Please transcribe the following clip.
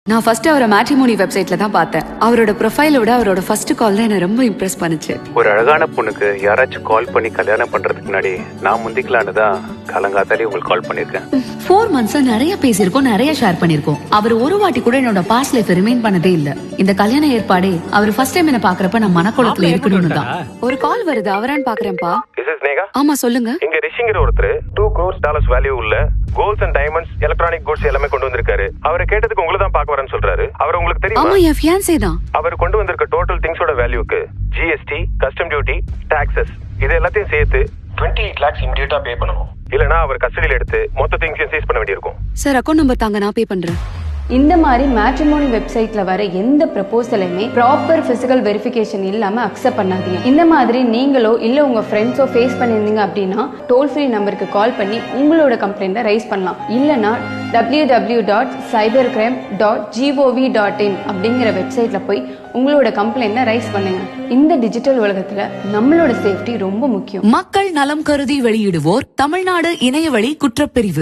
நான் ஃபர்ஸ்ட் அவரை மேட்ரிமோனி வெப்சைட்ல தான் பார்த்தேன். அவரோட ப்ரொஃபைலை விட அவரோட ஃபர்ஸ்ட் கால் தான் என்ன ரொம்ப இம்ப்ரெஸ் பண்ணுச்சு. ஒரு அழகான பொண்ணுக்கு யாராச்சும் கால் பண்ணி கல்யாணம் பண்றதுக்கு முன்னாடி நான் முந்திக்கலான்னு தான் காலங்காத்தாலே உங்களுக்கு கால் பண்ணிருக்கேன். 4 months நிறைய பேசியிருக்கோம், நிறைய ஷேர் பண்ணிருக்கோம். அவர் ஒரு வாட்டி கூட என்னோட பாஸ்ட் லைஃப் ரிமைன் பண்ணதே இல்ல. இந்த கல்யாண ஏற்பாடே அவர் ஃபர்ஸ்ட் டைம் என்ன பாக்குறப்ப நான் மனக்குளத்துல இருக்கணும்னு தான். ஒரு கால் வருது, அவரான்னு பாக்குறேன்ப்பா. ஆமா சொல்லுங்க. இங்க ரிஷிங்கிற ஒருத்தர் $2 crores வேல்யூ உள்ள golds and diamonds electronic goods எல்லாமே கொண்டு வந்திருக்காரு. அவரை கேட்டதுக்கு உங்களை தான் பார்க்க வரேன்னு சொல்றாரு. அவர் உங்களுக்கு தெரியுமா? ஆமா, என் ஃபியான்சே தான். அவர் கொண்டு வந்திருக்க டோட்டல் திங்ஸோட வேல்யூக்கு ஜிஎஸ்டி, கஸ்டம் டியூட்டி, டாக்ஸஸ் இது எல்லாத்தையும் சேர்த்து 28 lakhs இமிடியேட்டா பே பண்ணணும். இல்லனா அவர் கஸ்டடியில எடுத்து மொத்த திங்ஸையும் சீஸ் பண்ண வேண்டியிருக்கும். சார் அக்கவுண்ட் நம்பர் தாங்க, நான் பே பண்றேன். இந்த மாதிரி மேட்ரிமோனி வெப்சைட்ல வர எந்த ப்ரப்போசலையுமே ப்ராப்பர் பிசிக்கல் வெரிஃபிகேஷன் இல்லாம அக்செப்ட் பண்ணாதீங்க. இந்த மாதிரி நீங்களோ இல்ல உங்க ஃப்ரெண்ட்ஸோ ஃபேஸ் பண்ணிருந்தீங்க அப்படின்னா டோல் ஃப்ரீ நம்பருக்கு கால் பண்ணி உங்களோட கம்ப்ளைண்ட்டை ரைஸ் பண்ணலாம். இல்லனா www.cybercrime.gov.in அப்படிங்கிற வெப்சைட்ல போய் உங்களோட கம்ப்ளைண்ட்டை ரைஸ் பண்ணுங்க. இந்த டிஜிட்டல் உலகத்துல நம்மளோட சேஃப்டி ரொம்ப முக்கியம். மக்கள் நலம் கருதி வெளியிடுவோர் தமிழ்நாடு இணையவழி குற்றப்பிரிவு.